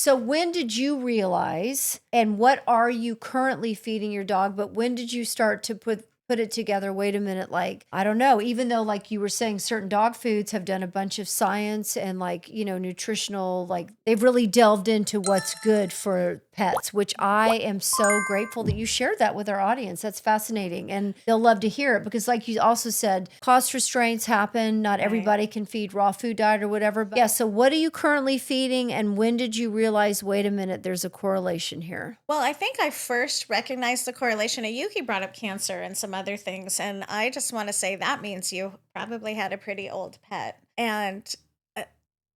So when did you realize, and what are you currently feeding your dog? But when did you start to put it together? Wait a minute, like, I don't know, even though like you were saying certain dog foods have done a bunch of science and like, nutritional, like they've really delved into what's good for pets, which I am so grateful that you shared that with our audience. That's fascinating. And they'll love to hear it because like you also said, cost restraints happen. Not Right. everybody can feed raw food diet or whatever. But yeah. So what are you currently feeding? And when did you realize, wait a minute, there's a correlation here? Well, I think I first recognized the correlation. Yuki brought up cancer and some other things. And I just want to say that means you probably had a pretty old pet. And uh,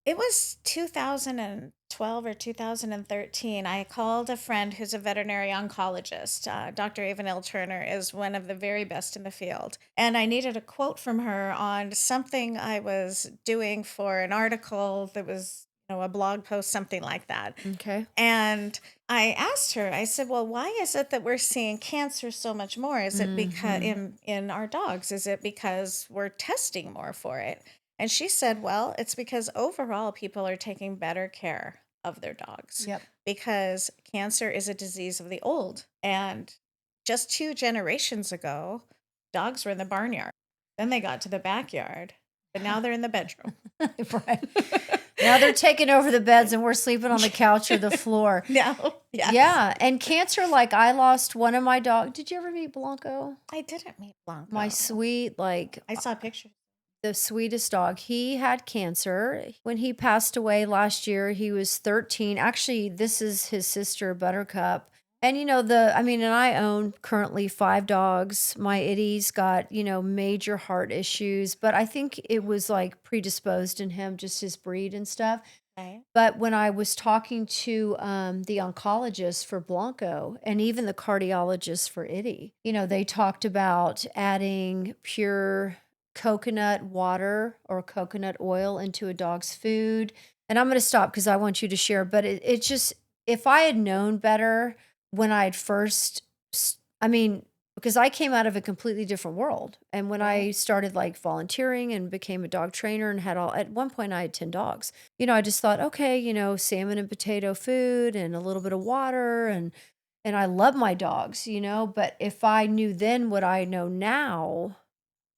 it was 2012 or 2013. I called a friend who's a veterinary oncologist. Dr. Avenel Turner is one of the very best in the field. And I needed a quote from her on something I was doing for an article that was, a blog post, something like that. Okay. And I asked her, I said, well, why is it that we're seeing cancer so much more? Is it because in our dogs? Is it because we're testing more for it? And she said, well, it's because overall people are taking better care of their dogs. Yep. Because cancer is a disease of the old. And just 2 generations ago, dogs were in the barnyard. Then they got to the backyard, but now they're in the bedroom. Right. Now they're taking over the beds and we're sleeping on the couch or the floor. No. Yes. Yeah. And cancer, like I lost one of my dogs. Did you ever meet Blanco? I didn't meet Blanco. My sweet, like I saw pictures. the sweetest dog. He had cancer. When he passed away last year, he was 13. Actually, this is his sister, Buttercup. And and I own currently 5 dogs. My Itty's got, major heart issues, but I think it was like predisposed in him, just his breed and stuff. Right. But when I was talking to the oncologist for Blanco and even the cardiologist for Itty, they talked about adding pure coconut water or coconut oil into a dog's food. And I'm going to stop because I want you to share, but it just, if I had known better when I had first, because I came out of a completely different world. And when I started like volunteering and became a dog trainer and at one point I had 10 dogs, I just thought, okay, salmon and potato food and a little bit of water. And I love my dogs, but if I knew then what I know now,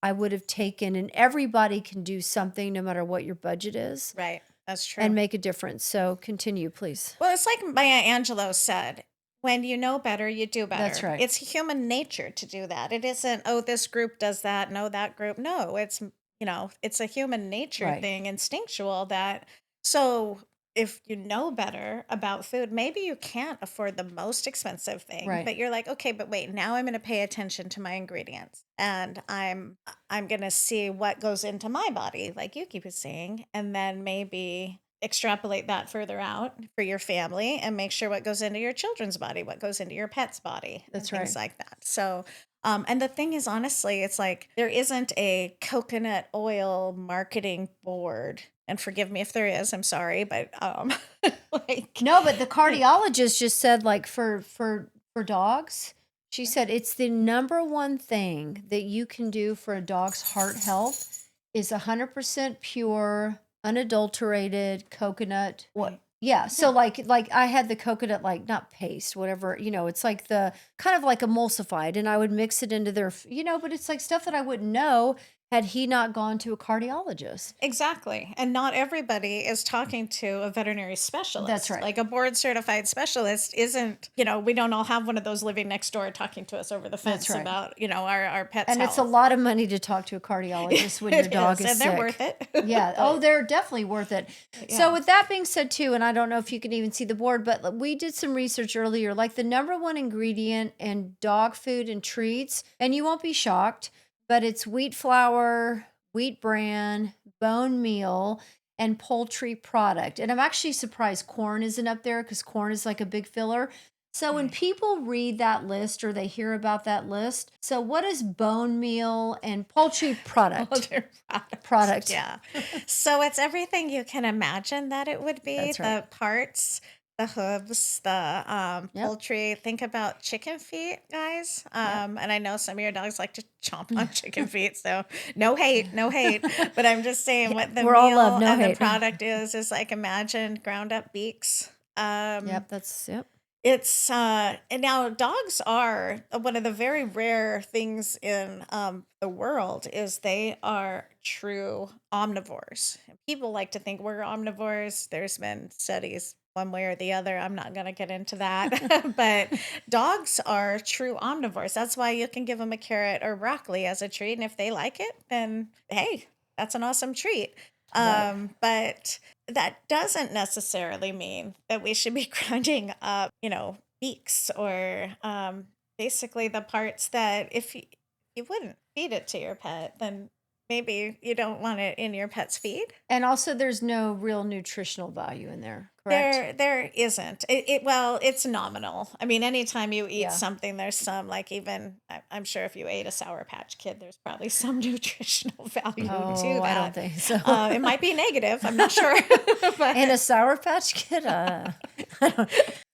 I would have taken, and everybody can do something no matter what your budget is. Right. That's true. And make a difference. So continue, please. Well, it's like Maya Angelou said, when you know better, you do better. That's right. It's human nature to do that. It isn't, oh, this group does that, no, that group. No, it's, it's a human nature thing, instinctual that. So if you know better about food, maybe you can't afford the most expensive thing, but you're like, okay, but wait, now I'm going to pay attention to my ingredients and I'm going to see what goes into my body, like Yuki was saying, and then maybe extrapolate that further out for your family and make sure what goes into your children's body, what goes into your pet's body, That's and things like that. So, and the thing is, honestly, it's like there isn't a coconut oil marketing board. And forgive me if there is, I'm sorry, but no, but the cardiologist just said, like, for dogs, she said it's the number one thing that you can do for a dog's heart health is 100% pure, unadulterated coconut. What? Yeah. So like I had the coconut, like not paste, whatever, it's like the kind of like emulsified, and I would mix it into their, but it's like stuff that I wouldn't know had he not gone to a cardiologist. Exactly. And not everybody is talking to a veterinary specialist. That's right. Like a board certified specialist isn't, we don't all have one of those living next door talking to us over the fence about, our pet's And health. it's a lot of money to talk to a cardiologist when your dog is and sick. They're worth it. Yeah. Oh, they're definitely worth it. Yeah. So with that being said too, and I don't know if you can even see the board, but we did some research earlier, like the number one ingredient in dog food and treats, and you won't be shocked, but it's wheat flour, wheat bran, bone meal, and poultry product. And I'm actually surprised corn isn't up there because corn is like a big filler. So when people read that list or they hear about that list, so what is bone meal and poultry product? Product. Yeah. So it's everything you can imagine that it would be. That's right. The parts, the hooves, the poultry. Think about chicken feet, guys. And I know some of your dogs like to chomp on chicken feet, so no hate. But I'm just saying what the meal and the product is like, imagine ground up beaks Um, Yep, that's yep. and now dogs are one of the very rare things in the world is they are true omnivores. People like to think we're omnivores. There's been studies one way or the other. I'm not going to get into that. But dogs are true omnivores. That's why you can give them a carrot or broccoli as a treat. And if they like it, then hey, that's an awesome treat. Right. But that doesn't necessarily mean that we should be grinding up, beaks or basically the parts that if you wouldn't feed it to your pet, then maybe you don't want it in your pet's feed. And also there's no real nutritional value in there, correct? There isn't. Well, it's nominal. I mean, anytime you eat Yeah. something, there's some like even I'm sure if you ate a Sour Patch Kid, there's probably some nutritional value to Oh, I don't that. think so. It might be negative. I'm not sure, And a but Sour Patch Kid, I don't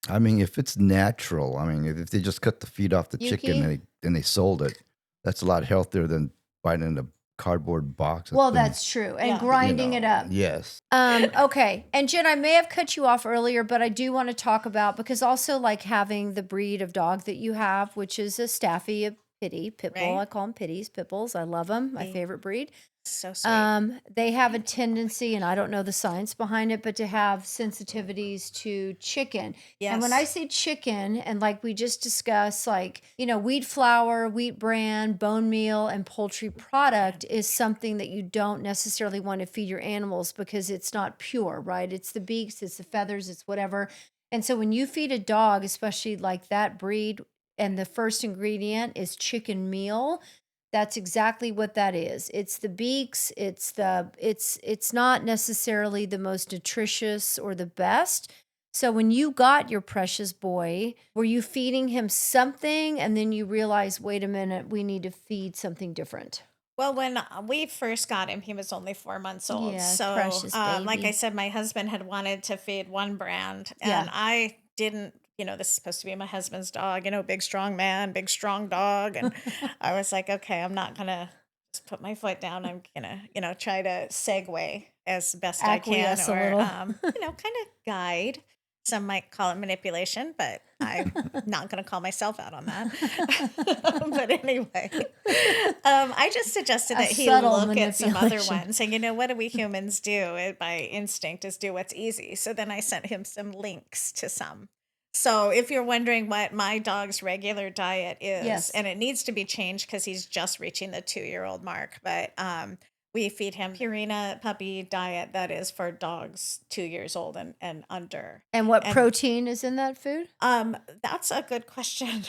I mean, if it's natural, I mean, if they just cut the feet off the chicken Yuki? and they sold it, that's a lot healthier than buying in a cardboard box that's Well, been, that's true, and yeah. grinding it up. yes. Okay. And Jen, I may have cut you off earlier, but I do want to talk about because also like having the breed of dog that you have, which is a Staffy, a Pitty, pit bull. Right? I call them pitties, pit bulls. I love them. My They favorite breed. so sweet. They have a tendency, and I don't know the science behind it, but to have sensitivities to chicken. And when I Yes. say chicken, and like we just discussed, like, wheat flour, wheat bran, bone meal, and poultry product is something that you don't necessarily want to feed your animals because it's not pure, right? It's the beaks, it's the feathers, it's whatever. And so when you feed a dog, especially like that breed, and the first ingredient is chicken meal, that's exactly what that is. It's the beaks, it's not necessarily the most nutritious or the best. So when you got your precious boy, were you feeding him something and then you realize, wait a minute, we need to feed something different? Well, when we first got him, he was only 4 months old. Yeah, So, precious like I baby. said, my husband had wanted to feed one brand, and Yeah. I didn't. This is supposed to be my husband's dog. Big strong man, big strong dog, and I was like, okay, I'm not gonna just put my foot down. I'm gonna, try to segue as best I can, Acquiesce a or little. kind of guide. Some might call it manipulation, but I'm not going to call myself out on that. But anyway, I just suggested A that he subtle look at some other manipulation. ones. And what do we humans do by instinct is do what's easy. So then I sent him some links to some. So if you're wondering what my dog's regular diet is, Yes. and it needs to be changed because he's just reaching the 2-year-old mark, but we feed him Purina puppy diet that is for dogs 2 years old and under. And what And protein is in that food? that's a good question.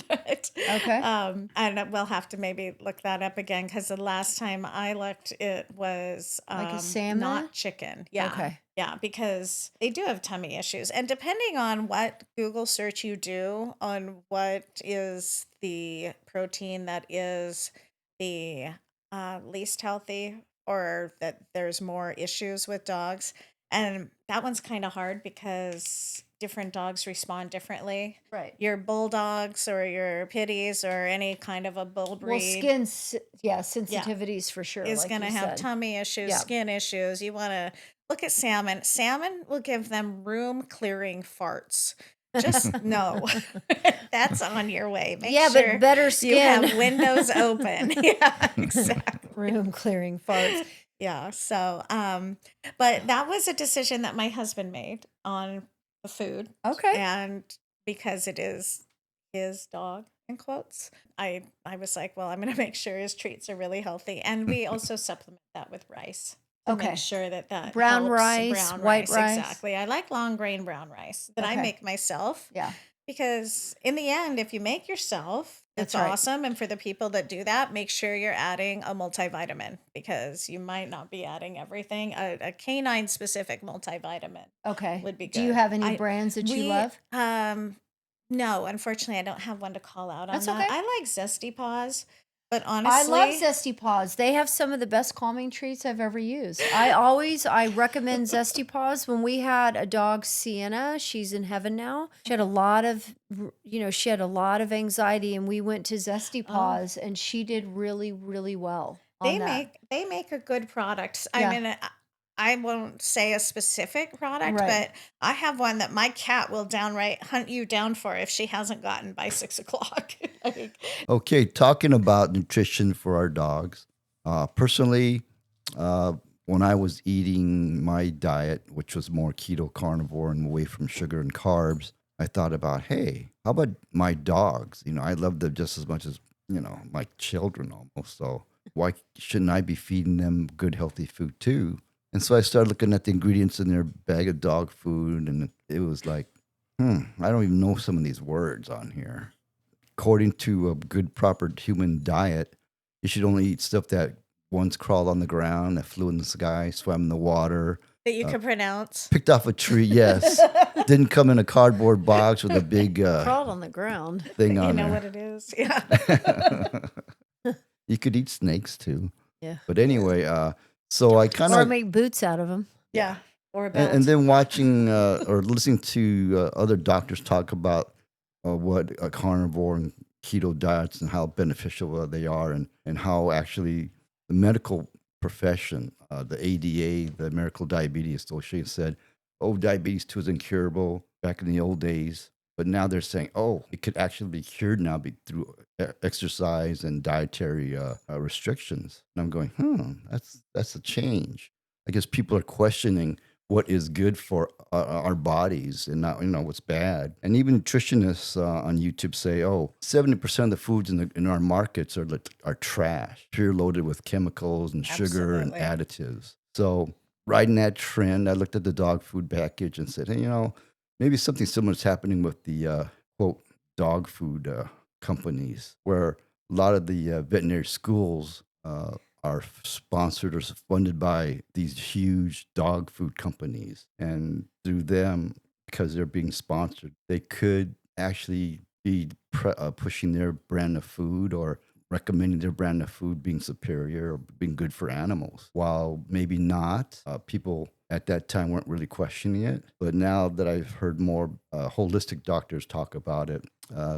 But, Okay. and we'll have to maybe look that up again because the last time I looked, it was Like a salmon? not chicken. Yeah. Okay. Yeah, because they do have tummy issues. And depending on what Google search you do on what is the protein that is the least healthy or that there's more issues with dogs. And that one's kind of hard because different dogs respond differently. Right. Your bulldogs or your pitties or any kind of a bull Well, breed, yeah, yeah, sensitivities for sure, is like going you to have said. tummy issues, Yeah. skin issues. You want to look at salmon. Salmon will give them room clearing farts. Just know that's on your way. Make Yeah, but sure better you skin. have windows open. Yeah, exactly. Room clearing farts. Yeah. So, but that was a decision that my husband made on the food. Okay. And because it is his dog, in quotes, I was like, well, I'm going to make sure his treats are really healthy. And we also supplement that with rice to make Okay. sure that that Brown helps rice, brown white rice. rice. Exactly. I like long grain brown rice that I Okay. make myself Yeah, because in the end, if you make yourself, that's it's right. awesome. And for the people that do that, make sure you're adding a multivitamin because you might not be adding everything. A canine specific multivitamin Okay. would be Do you good. have any I brands that you we love? no, unfortunately I don't have one to call out on That's that. okay. I like Zesty Paws, but I love honestly, Zesty Paws. They have some of the best calming treats I've ever used. I recommend Zesty Paws. When we had a dog, Sienna, she's in heaven now. She had a lot of, she had a lot of anxiety, and we went to Zesty oh, Paws, and she did really, really well on they that. make they make a good product. I Yeah. mean, I won't say a specific product, Right. but I have one that my cat will downright hunt you down for if she hasn't gotten by 6 o'clock. Like, Okay, talking about nutrition for our dogs. Personally, uh, when I was eating my diet, which was more keto carnivore and away from sugar and carbs, I thought about, hey, how about my dogs? I love them just as much as, my children almost. So why shouldn't I be feeding them good, healthy food too? And so I started looking at the ingredients in their bag of dog food, and it was like, I don't even know some of these words on here. According to a good, proper human diet, you should only eat stuff that once crawled on the ground, that flew in the sky, swam in the water, that you uh, can pronounce. picked off a tree. Yes, didn't come in a cardboard box with a big Crawled on the ground. thing You on know there. what it is. Yeah. You could eat snakes too. Yeah. But anyway, so I kind Or of, make boots out of them. Yeah. Or a and belt. then watching or listening to other doctors talk about what a carnivore and keto diets and how beneficial they are, and how actually the medical profession, the ADA, the American Diabetes Association, said, oh, diabetes 2 is incurable back in the old days. But now they're saying, oh, it could actually be cured now through exercise and dietary restrictions. And I'm going, that's a change. I guess people are questioning what is good for our bodies and not what's bad. And even nutritionists on YouTube say, oh, 70% of the foods in our markets are trash, pure loaded with chemicals and sugar and Absolutely. additives. So riding that trend, I looked at the dog food package and said, hey, maybe something similar is happening with the quote dog food companies, where a lot of the veterinary schools are sponsored or funded by these huge dog food companies. And through them, because they're being sponsored, they could actually be pushing their brand of food or recommending their brand of food being superior or being good for animals. While maybe not, people at that time weren't really questioning it. But now that I've heard more holistic doctors talk about it,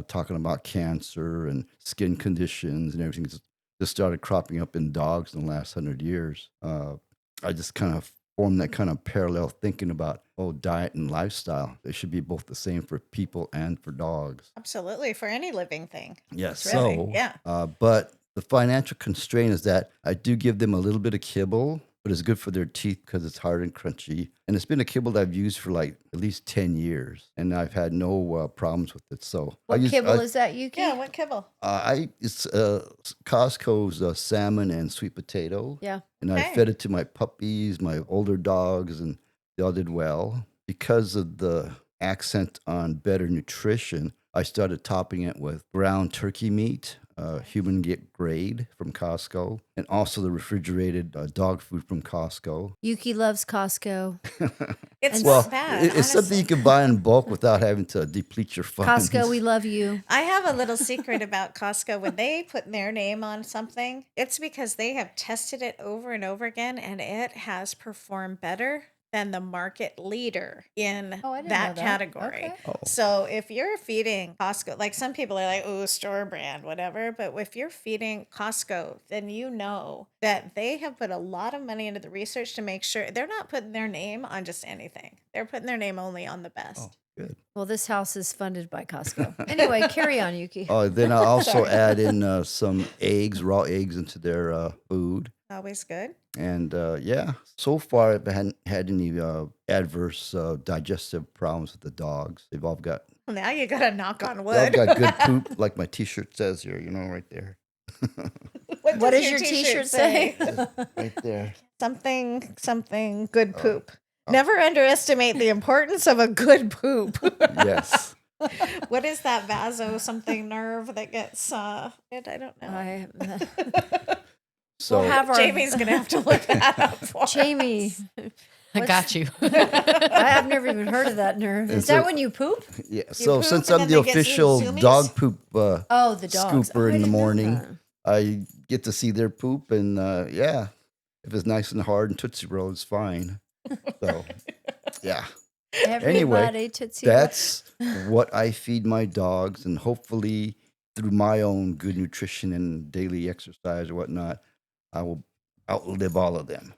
talking about cancer and skin conditions and everything just started cropping up in dogs in the last 100 years. I just kind of formed that kind of parallel thinking about, diet and lifestyle. They should be both the same for people and for dogs. Absolutely. For any living thing. Yes. Really. So, Yeah. but the financial constraint is that I do give them a little bit of kibble, but it's good for their teeth because it's hard and crunchy. And it's been a kibble that I've used for like at least 10 years, and I've had no problems with it. So What kibble is that, Yuki? Yeah. What kibble? it's Costco's salmon and sweet potato, Yeah. and I Okay. fed it to my puppies, my older dogs, and they all did well. Because of the accent on better nutrition, I started topping it with ground turkey meat, human grade from Costco, and also the refrigerated dog food from Costco. Yuki loves Costco. It's And Well, not bad. it's something you Honestly. can buy in bulk without having to deplete your funds. Costco, we love you. I have a little secret about Costco. When they put their name on something, it's because they have tested it over and over again and it has performed better than the market leader in Oh, I didn't know that that. category. Okay. Oh, So if you're feeding Costco, like some people are like, oh, store brand, whatever. But if you're feeding Costco, then you know that they have put a lot of money into the research to make sure they're not putting their name on just anything. They're putting their name only on the oh, best. good. Well, this house is funded by Costco. Anyway, carry on, Yuki. Oh, then I also Sorry. add in some eggs, raw eggs into their food. Always good. And yeah, so far I haven't had any adverse digestive problems with the dogs. They've all got Well, now you got to knock on they all wood. got good poop, like my T-shirt says here. Right there, What What does does your your t-shirt t-shirt say? right there. Something good Oh, poop. Never underestimate the importance of a good poop. yes. What is that vaso something nerve that gets I don't know. We'll So have our Jamie's gonna have to look that up for us. Jamie. I got you. I've never even heard of that nerve. And Is that so- when you poop? yeah, so poop since and I'm then the they get official zoomies? dog poop Oh, the dogs. scooper Oh, I in the didn't know morning, that. I get to see their poop, and yeah, if it's nice and hard and Tootsie Roll, it's fine. So yeah. Everybody Tootsie Roll. That's what I feed my dogs, and hopefully through my own good nutrition and daily exercise or whatnot, I will outlive all of them.